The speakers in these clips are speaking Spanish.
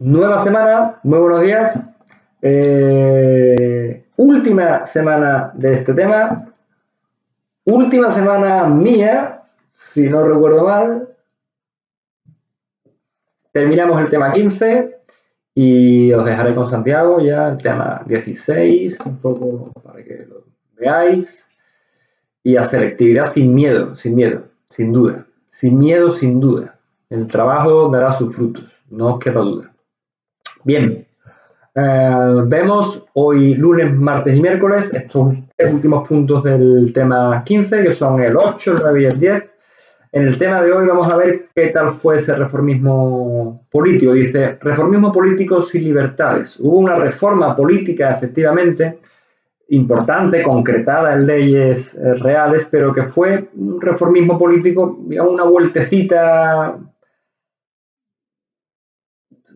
Nueva semana, muy buenos días. Última semana de este tema. Última semana mía, si no recuerdo mal. Terminamos el tema 15 y os dejaré con Santiago ya el tema 16, un poco para que lo veáis. Y a selectividad sin miedo, sin duda. Sin miedo, sin duda. El trabajo dará sus frutos, no os quepa duda. Bien, vemos hoy lunes, martes y miércoles estos últimos puntos del tema 15, que son el 8, el 9 y el 10. En el tema de hoy vamos a ver qué tal fue ese reformismo político. Dice, reformismo político sin libertades. Hubo una reforma política, efectivamente, importante, concretada en leyes reales, pero que fue un reformismo político, digamos, una vueltecita,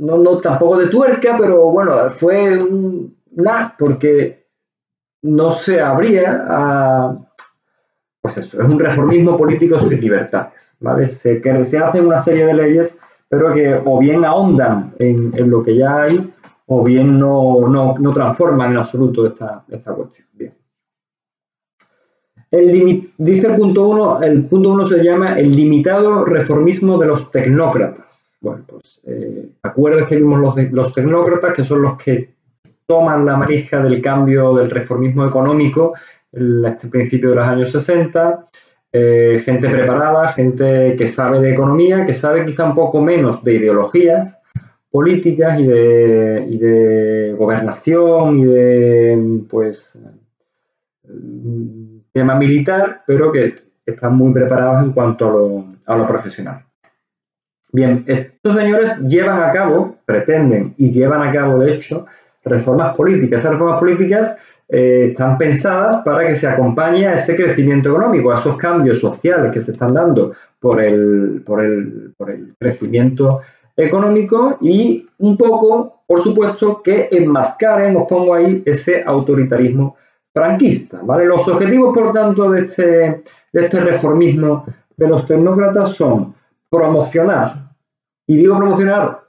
no tampoco de tuerca, pero bueno, fue porque no se abría a, pues eso, es un reformismo político sin libertades, ¿vale? Se hacen una serie de leyes, pero que o bien ahondan en lo que ya hay, o bien no transforman en absoluto esta cuestión. Bien. Dice el punto 1 se llama el limitado reformismo de los tecnócratas. Bueno, pues acuerdos que vimos los tecnócratas, que son los que toman la manija del cambio del reformismo económico en este principio de los años 60, gente preparada, gente que sabe de economía, que sabe quizá un poco menos de ideologías políticas y de gobernación y de, pues, tema militar, pero que están muy preparados en cuanto a lo profesional. Bien, estos señores llevan a cabo, pretenden y llevan a cabo, de hecho, reformas políticas. Esas reformas políticas están pensadas para que se acompañe a ese crecimiento económico, a esos cambios sociales que se están dando por el crecimiento económico y un poco, por supuesto, que enmascaren, os pongo ahí, ese autoritarismo franquista, ¿vale? Los objetivos, por tanto, de este reformismo de los tecnócratas son promocionar, y digo promocionar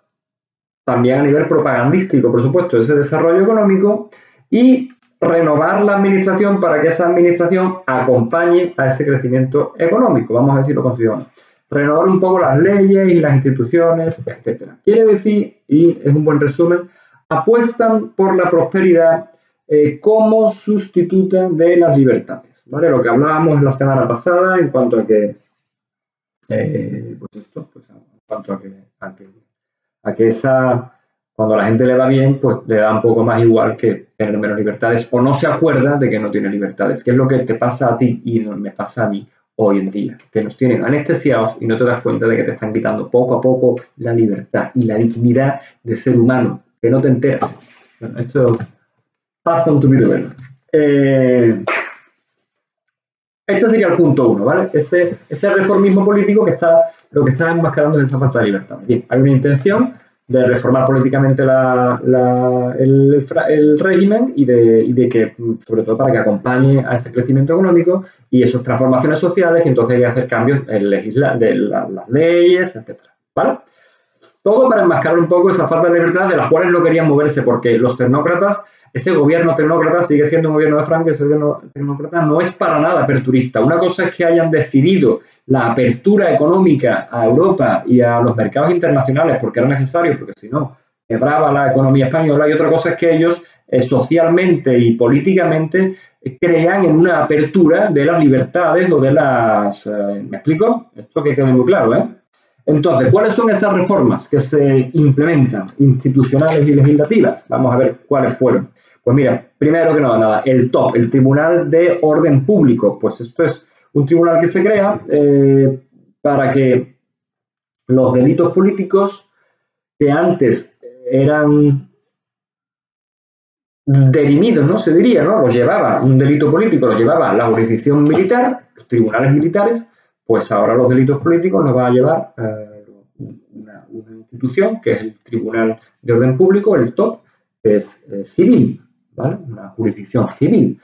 también a nivel propagandístico, por supuesto, ese desarrollo económico y renovar la administración para que esa administración acompañe a ese crecimiento económico, vamos a decirlo con ciudadanos. Renovar un poco las leyes y las instituciones, etc. Quiere decir, y es un buen resumen, apuestan por la prosperidad como sustituta de las libertades, ¿vale? Lo que hablábamos la semana pasada en cuanto a que en cuanto a que cuando a la gente le va bien, pues le da un poco más igual que tener menos libertades o no se acuerda de que no tiene libertades, que es lo que te pasa a ti y no me pasa a mí hoy en día, que nos tienen anestesiados y no te das cuenta de que te están quitando poco a poco la libertad y la dignidad de ser humano, que no te enteras. Bueno, esto pasa un tupido velo. Este sería el punto 1, ¿vale? Ese reformismo político lo que está enmascarando es esa falta de libertad. Bien, hay una intención de reformar políticamente el régimen y de que, sobre todo para que acompañe a ese crecimiento económico y esas transformaciones sociales, y entonces hay que hacer cambios en las leyes, etc. ¿Vale? Todo para enmascarar un poco esa falta de libertad de las cuales no querían moverse, porque los tecnócratas, ese gobierno tecnócrata sigue siendo un gobierno de Franco, ese gobierno tecnócrata no es para nada aperturista. Una cosa es que hayan decidido la apertura económica a Europa y a los mercados internacionales porque era necesario, porque si no, quebraba la economía española, y otra cosa es que ellos socialmente y políticamente crean en una apertura de las libertades o de las... ¿me explico? Esto que quede muy claro, ¿eh? Entonces, ¿cuáles son esas reformas que se implementan, institucionales y legislativas? Vamos a ver cuáles fueron. Pues mira, primero que nada, el TOP, el Tribunal de Orden Público. Pues esto es un tribunal que se crea para que los delitos políticos que antes eran derimidos, ¿no? Se diría, ¿no? Los llevaba un delito político, los llevaba la jurisdicción militar, los tribunales militares, pues ahora los delitos políticos los va a llevar una institución que es el Tribunal de Orden Público, el TOP, que es civil, ¿vale? Una jurisdicción civil,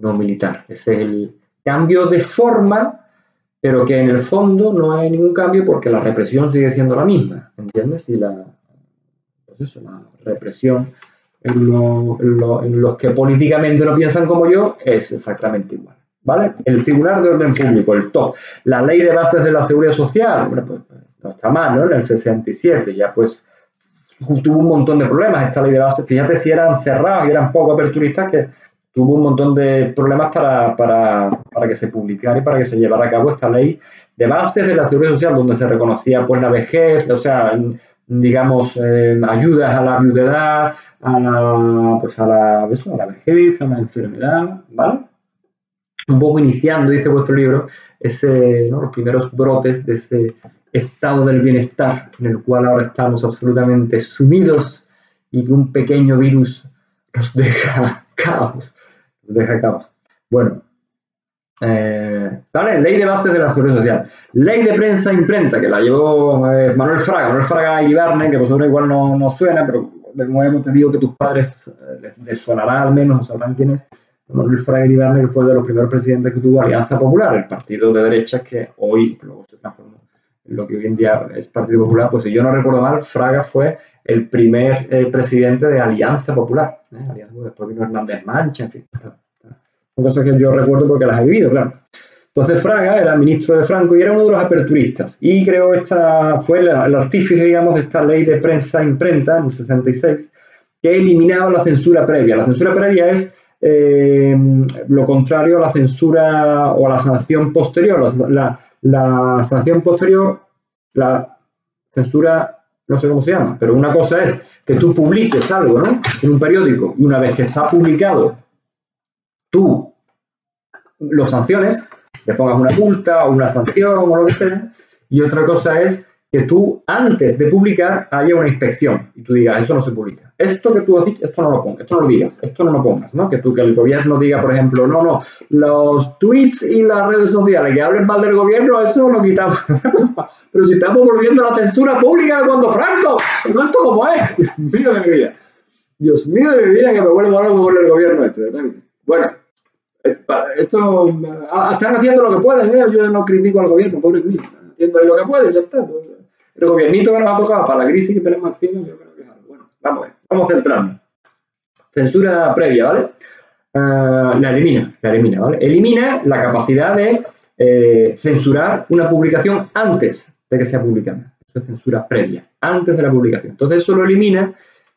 no militar. Ese es el cambio de forma, pero que en el fondo no hay ningún cambio porque la represión sigue siendo la misma, ¿entiendes? Y pues eso, la represión en los que políticamente no piensan como yo es exactamente igual, ¿vale? El Tribunal de Orden Público, el TOP, la Ley de Bases de la Seguridad Social, bueno, pues no está mal, ¿no? En el 67 ya pues tuvo un montón de problemas esta Ley de Bases, fíjate si eran cerrados y eran poco aperturistas, que tuvo un montón de problemas para que se publicara y para que se llevara a cabo esta Ley de Bases de la Seguridad Social, donde se reconocía pues la vejez, o sea, digamos, ayudas a la viudedad, a la vejez, a la enfermedad, ¿vale? Un poco iniciando, dice vuestro libro, los primeros brotes de ese estado del bienestar en el cual ahora estamos absolutamente sumidos y que un pequeño virus nos deja caos. Bueno, ¿vale? Ley de bases de la seguridad social. Ley de prensa e imprenta, que la llevó Manuel Fraga Iribarne, que vosotros igual no suena, pero de nuevo te digo que tus padres les sonará al menos, o sabrán quién es. Manuel Fraga Iribarne, que fue de los primeros presidentes que tuvo Alianza Popular, el partido de derechas que hoy luego se transformó en lo que hoy en día es Partido Popular. Pues si yo no recuerdo mal, Fraga fue el primer presidente de Alianza Popular. Después vino Hernández Mancha, en fin. Son cosas que yo recuerdo porque las he vivido, claro. Entonces Fraga era ministro de Franco y era uno de los aperturistas. Y creo esta fue el artífice, digamos, de esta ley de prensa e imprenta en el 66, que eliminaba la censura previa. La censura previa es lo contrario a la censura o a la sanción posterior. La sanción posterior, la censura, no sé cómo se llama, pero una cosa es que tú publiques algo, ¿no?, en un periódico, y una vez que está publicado, tú lo sanciones, le pongas una multa o una sanción o lo que sea, y otra cosa es que tú, antes de publicar, haya una inspección y tú digas, eso no se publica. Esto que tú has dicho, esto no lo pongas, esto no lo digas, esto no lo pongas, ¿no? Que el gobierno diga, por ejemplo, no, los tweets y las redes sociales que hablen mal del gobierno, eso lo quitamos. Pero si estamos volviendo a la censura pública de cuando Franco, ¿no? Esto como es? Dios mío de mi vida. Dios mío de mi vida, que me vuelvo loco por el gobierno este, ¿verdad? Bueno, esto están haciendo lo que pueden, ¿eh? Yo no critico al gobierno, pobre mío, están haciendo ahí lo que pueden, ya está. El gobiernito que nos ha tocado para la crisis que tenemos encima, yo creo que es algo bueno. Vamos a centrarnos. Censura previa, ¿vale? La elimina, ¿vale? Elimina la capacidad de censurar una publicación antes de que sea publicada. Eso es censura previa, antes de la publicación. Entonces eso lo elimina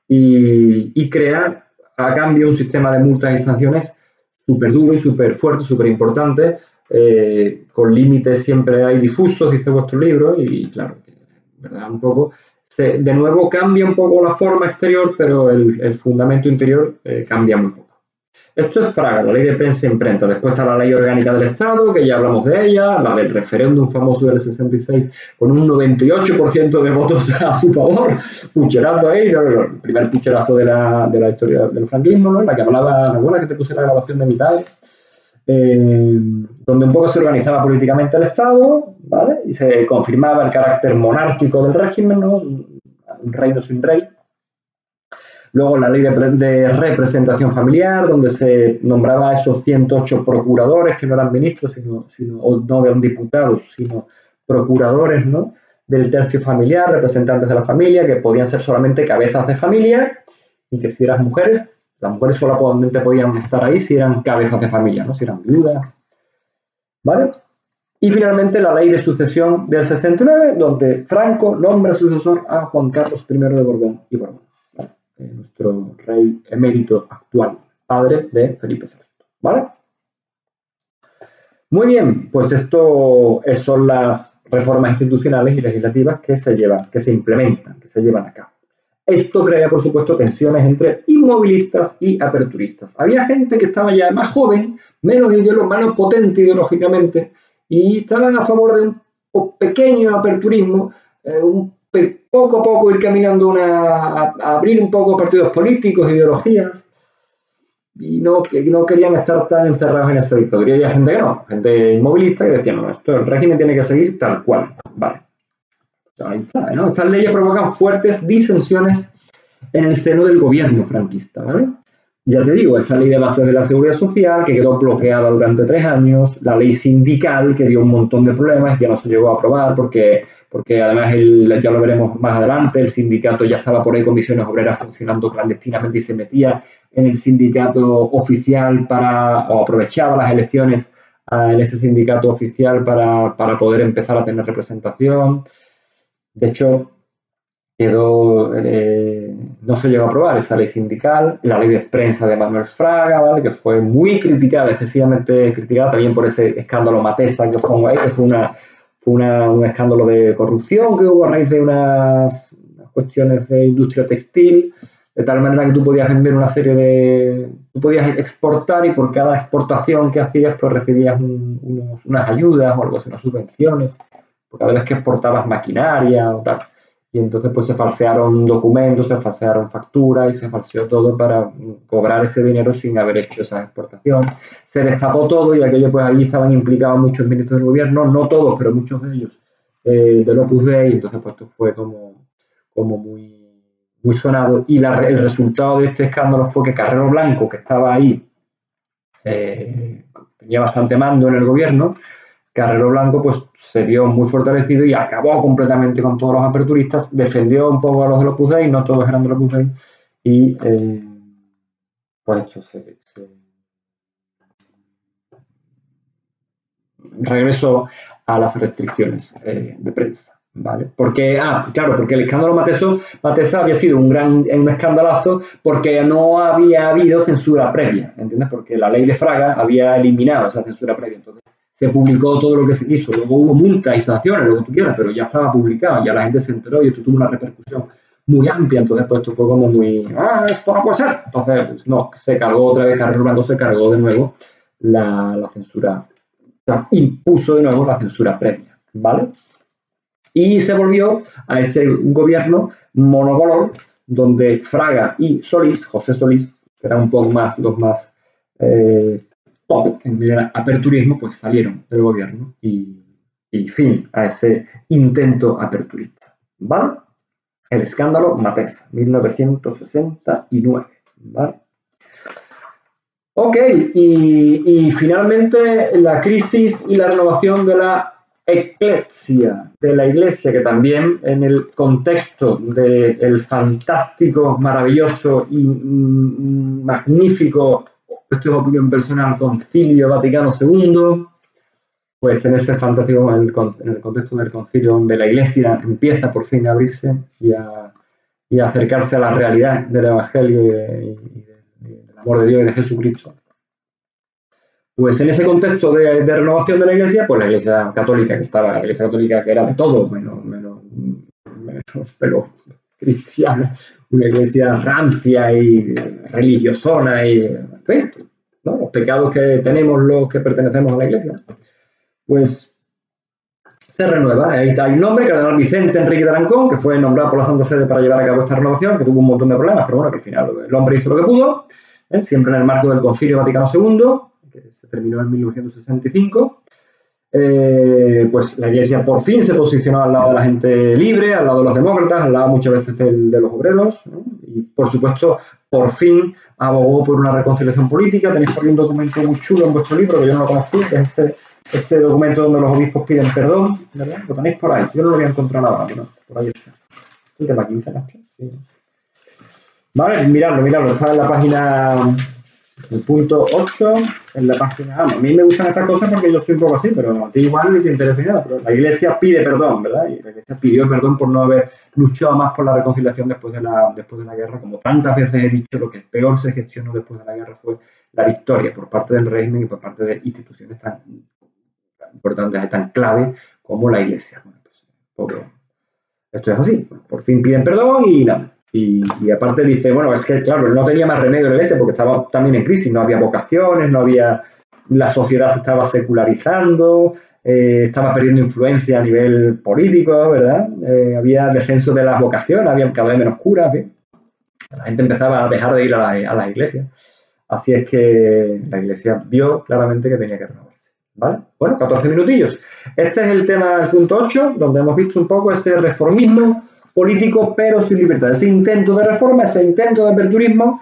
y crea a cambio un sistema de multas y sanciones súper duro y súper fuerte, súper importante, con límites siempre hay difusos, dice vuestro libro, y claro, ¿verdad? Un poco, de nuevo cambia un poco la forma exterior, pero el fundamento interior cambia muy poco. Esto es Fraga, la ley de prensa e imprenta. Después está la ley orgánica del Estado, que ya hablamos de ella, la del referéndum famoso del 66, con un 98% de votos a su favor, pucherazo ahí, el primer pucherazo de la historia del franquismo, ¿no? La que hablaba, alguna que te puse la grabación de mi padre, donde un poco se organizaba políticamente el Estado, ¿vale? Y se confirmaba el carácter monárquico del régimen, ¿no? Un reino sin rey. Luego la ley de representación familiar, donde se nombraba a esos 108 procuradores, que no eran ministros, o no eran diputados, sino procuradores, ¿no?, del tercio familiar, representantes de la familia, que podían ser solamente cabezas de familia, y que si eran mujeres, las mujeres solamente podían estar ahí si eran cabezas de familia, ¿no?, si eran viudas, ¿vale? Y finalmente la ley de sucesión del 69, donde Franco nombra sucesor a Juan Carlos I de Borbón y Borbón, ¿vale? Nuestro rey emérito actual, padre de Felipe VI, ¿vale? Muy bien, pues esto son las reformas institucionales y legislativas que se implementan, que se llevan a cabo. Esto crea, por supuesto, tensiones entre inmovilistas y aperturistas. Había gente que estaba ya más joven, menos potente ideológicamente, y estaban a favor de un pequeño aperturismo, poco a poco ir caminando a abrir un poco partidos políticos, ideologías, y no querían estar tan encerrados en esa dictadura. Y había gente que no, gente inmovilista que decía, no, el régimen tiene que seguir tal cual, vale. Ahí está, ¿no? Estas leyes provocan fuertes disensiones en el seno del gobierno franquista, ¿vale? ya te digo, esa ley de bases de la seguridad social que quedó bloqueada durante 3 años, la ley sindical que dio un montón de problemas, ya no se llegó a aprobar porque además, ya lo veremos más adelante, el sindicato ya estaba por ahí, comisiones obreras funcionando clandestinamente y se metía en el sindicato oficial o aprovechaba las elecciones en ese sindicato oficial para poder empezar a tener representación. De hecho, no se llegó a aprobar esa ley sindical, la ley de prensa de Manuel Fraga, ¿vale? Que fue muy criticada, excesivamente criticada también por ese escándalo Matesa que os pongo ahí, que fue un escándalo de corrupción que hubo a raíz de unas cuestiones de industria textil, de tal manera que tú podías vender una serie de... Tú podías exportar y por cada exportación que hacías pues recibías unas ayudas o algo así, unas subvenciones, por cada vez que exportabas maquinaria o tal. Y entonces pues se falsearon documentos, se falsearon facturas y se falseó todo para cobrar ese dinero sin haber hecho esa exportación. Se destapó todo y aquello pues ahí estaban implicados muchos ministros del gobierno, no todos, pero muchos de ellos del Opus Dei, y entonces pues esto fue como muy sonado. Y el resultado de este escándalo fue que Carrero Blanco, que estaba ahí, tenía bastante mando en el gobierno. Carrero Blanco pues se vio muy fortalecido y acabó completamente con todos los aperturistas, defendió un poco a los del Opus Dei, no todos eran del Opus Dei, y pues esto se regresó a las restricciones de prensa, ¿vale? Porque el escándalo Matesa había sido un escandalazo porque no había habido censura previa, ¿entiendes? Porque la ley de Fraga había eliminado esa censura previa, entonces se publicó todo lo que se quiso, luego hubo multas y sanciones, lo que tú quieras, pero ya estaba publicado, ya la gente se enteró y esto tuvo una repercusión muy amplia, entonces pues esto fue como esto no puede ser, entonces pues, no, se cargó otra vez, Carrero Blanco se cargó de nuevo la censura, o sea, impuso de nuevo la censura previa, ¿vale? Y se volvió a ese gobierno monocolor donde Fraga y Solís, José Solís, que eran un poco más los más top en el aperturismo, pues salieron del gobierno y fin a ese intento aperturista, ¿vale? El escándalo Matesa, 1969, ¿vale? Ok, y finalmente la crisis y la renovación de la Eclesia, de la Iglesia, que también en el contexto del fantástico, maravilloso y magnífico, esto es opinión personal, Concilio Vaticano II, pues en ese fantástico, en el contexto del concilio donde la Iglesia empieza por fin a abrirse y a acercarse a la realidad del Evangelio y del amor de Dios y de Jesucristo. Pues en ese contexto de renovación de la Iglesia, pues la Iglesia Católica que era de todo, menos pero cristiana, una Iglesia rancia y religiosona y ¿no? Los pecados que tenemos los que pertenecemos a la Iglesia, pues se renueva. Ahí hay un nombre, Cardenal Vicente Enrique de Arancón, que fue nombrado por la Santa Sede para llevar a cabo esta renovación, que tuvo un montón de problemas, pero bueno, que al final el hombre hizo lo que pudo, siempre en el marco del Concilio Vaticano II, que se terminó en 1965. Pues la Iglesia por fin se posicionó al lado de la gente libre, al lado de los demócratas, al lado muchas veces de los obreros, ¿no? Y por supuesto por fin abogó por una reconciliación política. Tenéis por ahí un documento muy chulo en vuestro libro que yo no lo conocí, que es ese documento donde los obispos piden perdón, ¿verdad? Lo tenéis por ahí, yo no lo voy a encontrar ahora, pero por ahí está. ¿El tema 15? Sí. Vale, miradlo, está en la página... El punto 8 en la página. A mí me gustan estas cosas porque yo soy un poco así, pero a ti igual no te interesa nada. Pero la Iglesia pide perdón, ¿verdad? Y la Iglesia pidió perdón por no haber luchado más por la reconciliación después de la guerra. Como tantas veces he dicho, lo que peor se gestionó después de la guerra fue la victoria por parte del régimen y por parte de instituciones tan importantes y tan clave como la Iglesia. Bueno, pues, esto es así. Por fin piden perdón y nada. Y aparte dice, bueno, es que claro, no tenía más remedio la Iglesia porque estaba también en crisis, no había vocaciones, la sociedad se estaba secularizando, estaba perdiendo influencia a nivel político, ¿verdad? Había descenso de las vocaciones, había cada vez menos curas, ¿sí? La gente empezaba a dejar de ir a las iglesias. Así es que la Iglesia vio claramente que tenía que renovarse, ¿vale? Bueno, 14 minutillos. Este es el tema del punto 8, donde hemos visto un poco ese reformismo político pero sin libertad, ese intento de reforma, ese intento de aperturismo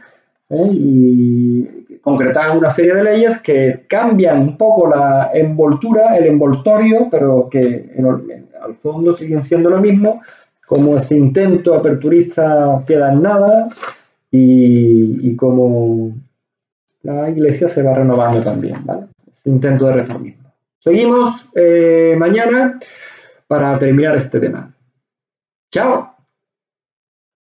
y concretan una serie de leyes que cambian un poco la envoltura, el envoltorio, pero que al fondo siguen siendo lo mismo, como ese intento aperturista queda en nada y como la Iglesia se va renovando también, ¿vale? Ese intento de reformismo. Seguimos mañana para terminar este tema. ¡Chao!